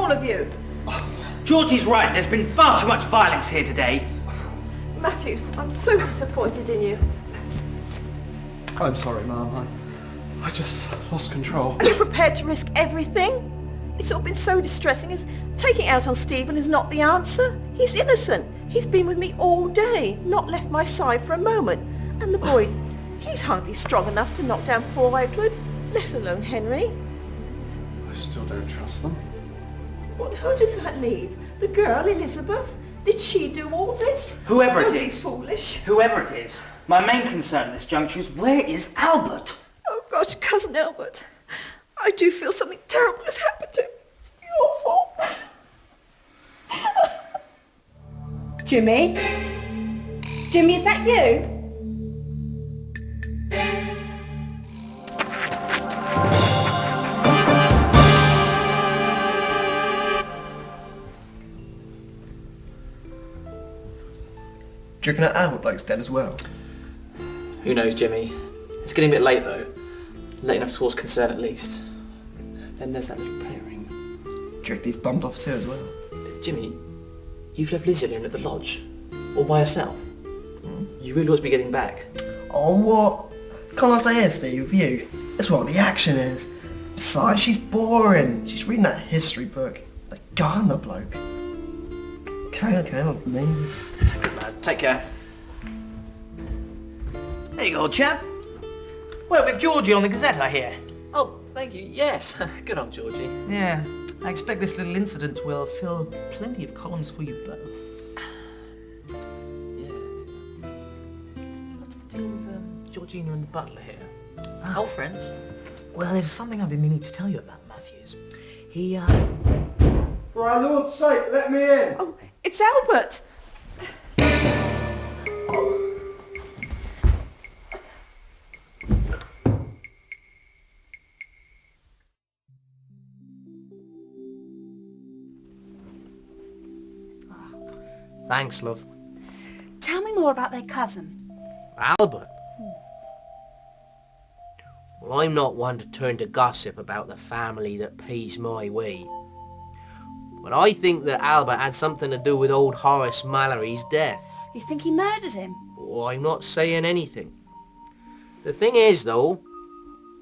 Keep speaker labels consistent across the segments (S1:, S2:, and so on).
S1: all of you?
S2: Georgie's right. There's been far too much violence here today.
S1: Matthews, I'm so disappointed in you.
S3: I'm sorry, Mum. I just lost control.
S1: Are you prepared to risk everything? It's all been so distressing. As taking out on Stephen is not the answer. He's innocent. He's been with me all day, not left my side for a moment. And the boy, he's hardly strong enough to knock down poor Edward, let alone Henry.
S3: I still don't trust them.
S1: Well, who does that leave? The girl, Elizabeth? Did she do all this?
S2: Whoever it
S1: Don't
S2: is.
S1: be foolish.
S2: Whoever it is. My main concern at this juncture is, where is Albert?
S1: Oh gosh, Cousin Albert. I do feel something terrible has happened to him. It's awful.
S4: Jimmy? Jimmy, is that you?
S5: Do you reckon that Albert bloke's dead as well?
S6: Who knows, Jimmy? It's getting a bit late though. Late enough to cause concern at least. Then there's that little prayer ring.
S5: Do you reckon he's bummed off too as well?
S6: Jimmy, you've left Lizzie alone at the lodge. All by herself. You really ought to be getting back.
S5: Oh, what? Can't I stay here, Steve, with you? That's what the action is. Besides, she's boring. She's reading that history book. The Gardener bloke. Okay, on me.
S6: Good lad. Take care.
S2: There you go, old chap. Well, with Georgie on the Gazette, I hear.
S6: Oh, thank you. Yes. Good old Georgie.
S2: Yeah, I expect this little incident will fill plenty of columns for you both.
S6: Yeah. What's the deal with Georgina and the butler here? Old friends?
S2: Well, there's something I've been meaning to tell you about Matthews. He,
S3: For our Lord's sake, let me in!
S1: Oh, it's Albert.
S2: Thanks, love.
S4: Tell me more about their cousin.
S7: Albert? Well, I'm not one to turn to gossip about the family that pays my way. But I think that Albert had something to do with old Horace Mallory's death.
S4: You think he murdered him?
S7: Oh, I'm not saying anything. The thing is, though,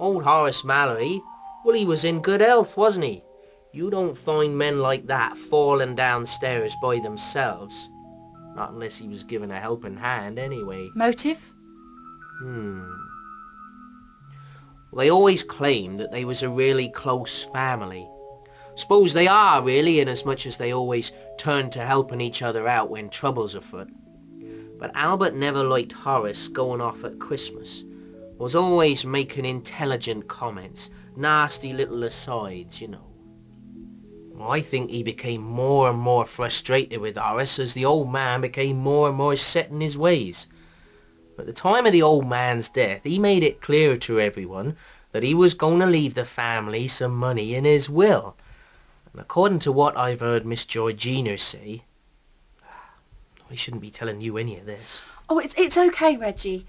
S7: old Horace Mallory, well, he was in good health, wasn't he? You don't find men like that falling downstairs by themselves. Not unless he was given a helping hand, anyway.
S4: Motive?
S7: Well, they always claimed that they was a really close family. Suppose they are, really, in as much as they always turn to helping each other out when trouble's afoot. But Albert never liked Horace going off at Christmas. Was always making intelligent comments, nasty little asides, you know. Well, I think he became more and more frustrated with Horace as the old man became more and more set in his ways. At the time of the old man's death, he made it clear to everyone that he was going to leave the family some money in his will. And according to what I've heard Miss Georgina say, I shouldn't be telling you any of this.
S4: Oh, it's okay, Reggie.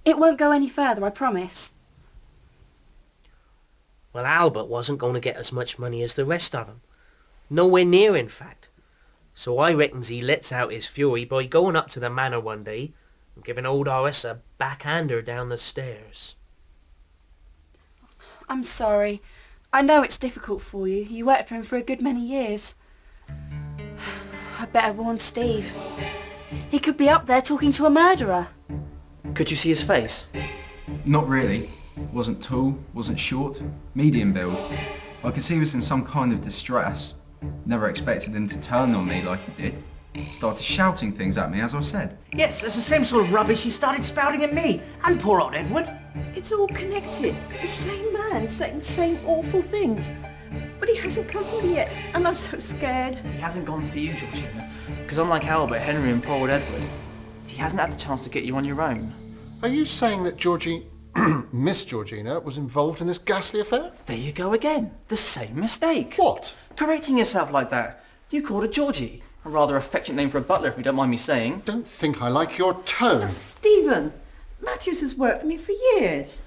S4: It won't go any further, I promise.
S7: Well, Albert wasn't going to get as much money as the rest of them. Nowhere near, in fact. So I reckons he lets out his fury by going up to the manor one day and giving old Horace a backhander down the stairs.
S4: I'm sorry. I know it's difficult for you. You worked for him for a good many years. I better warn Steve. He could be up there talking to a murderer.
S6: Could you see his face?
S8: Not really. Wasn't tall, wasn't short, medium build. I could see he was in some kind of distress. Never expected him to turn on me like he did. Started shouting things at me, as I said.
S2: Yes, it's the same sort of rubbish he started spouting at me, and poor old Edward.
S1: It's all connected. The same man saying the same awful things. But he hasn't come for me yet, and I'm so scared.
S6: He hasn't gone for you, Georgina. Because unlike Albert, Henry and poor old Edward, he hasn't had the chance to get you on your own.
S3: Are you saying that Miss Georgina was involved in this ghastly affair?
S6: There you go again. The same mistake.
S3: What?
S6: Correcting yourself like that. You called her Georgie. A rather affectionate name for a butler, if you don't mind me saying.
S3: Don't think I like your tone.
S1: Stephen, Matthews has worked for me for years.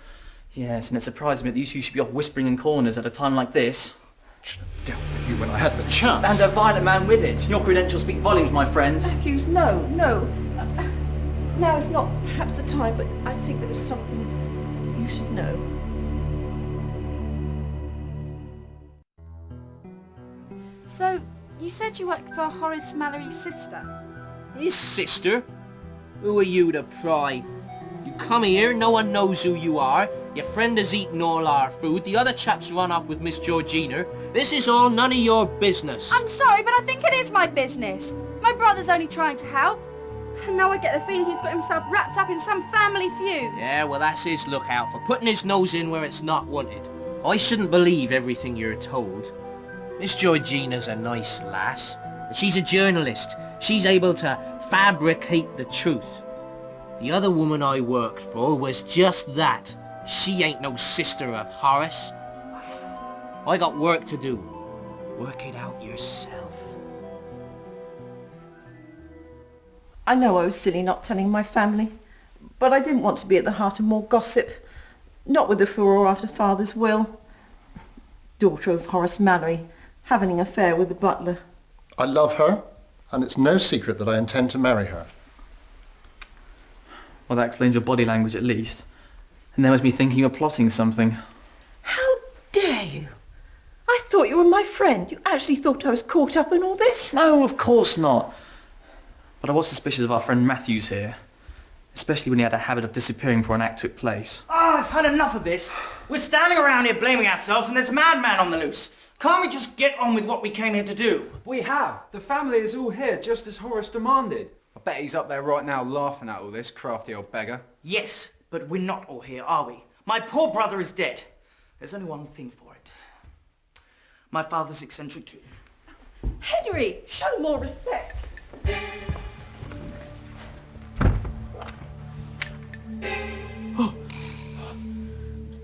S6: Yes, and it surprises me that you two should be off whispering in corners at a time like this.
S3: Should have dealt with you when I had the chance.
S9: And a violent man with it. Your credentials speak volumes, my friend.
S1: Matthews, no. Now is not perhaps the time, but I think there is something you should know.
S4: So, you said you worked for Horace Mallory's sister?
S7: His sister? Who are you to pry? You come here, no one knows who you are. Your friend has eaten all our food. The other chap's run off with Miss Georgina. This is all none of your business.
S4: I'm sorry, but I think it is my business. My brother's only trying to help. And now I get the feeling he's got himself wrapped up in some family feud.
S7: Yeah, well, that's his lookout for putting his nose in where it's not wanted. I shouldn't believe everything you're told. Miss Georgina's a nice lass. But she's a journalist. She's able to fabricate the truth. The other woman I worked for was just that. She ain't no sister of Horace. I got work to do. Work it out yourself.
S1: I know I was silly not telling my family, but I didn't want to be at the heart of more gossip. Not with the furore after Father's will. Daughter of Horace Mallory, having an affair with the butler.
S3: I love her, and it's no secret that I intend to marry her.
S9: Well, that explains your body language at least. And there was me thinking you're plotting something.
S1: How dare you? I thought you were my friend. You actually thought I was caught up in all this?
S9: No, of course not. But I was suspicious of our friend Matthews here. Especially when he had a habit of disappearing before an act took place.
S10: Oh, I've had enough of this. We're standing around here blaming ourselves and there's a madman on the loose. Can't we just get on with what we came here to do?
S8: We have. The family is all here, just as Horace demanded. I bet he's up there right now laughing at all this, crafty old beggar.
S10: Yes, but we're not all here, are we? My poor brother is dead. There's only one thing for it. My father's eccentric too.
S1: Henry, show more respect.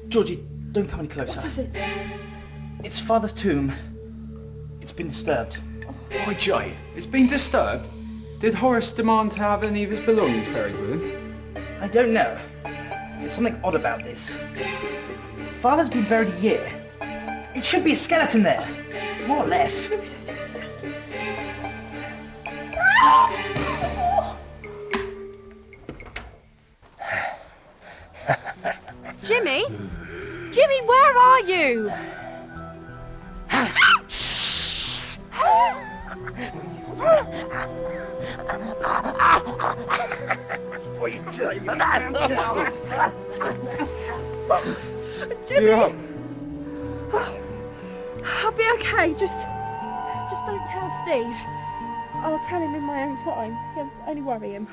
S10: Georgie, don't come any closer.
S1: What is it?
S10: It's Father's tomb. It's been disturbed.
S8: Why, Jay, it's been disturbed. Did Horace demand to have any of his belongings buried with him?
S10: I don't know. There's something odd about this. Father's been buried a year. It should be a skeleton there. More or less.
S4: Jimmy? Jimmy, where are you?
S10: What are you doing?
S4: Jimmy! I'll be okay, just don't tell Steve. I'll tell him in my own time. He'll only worry him.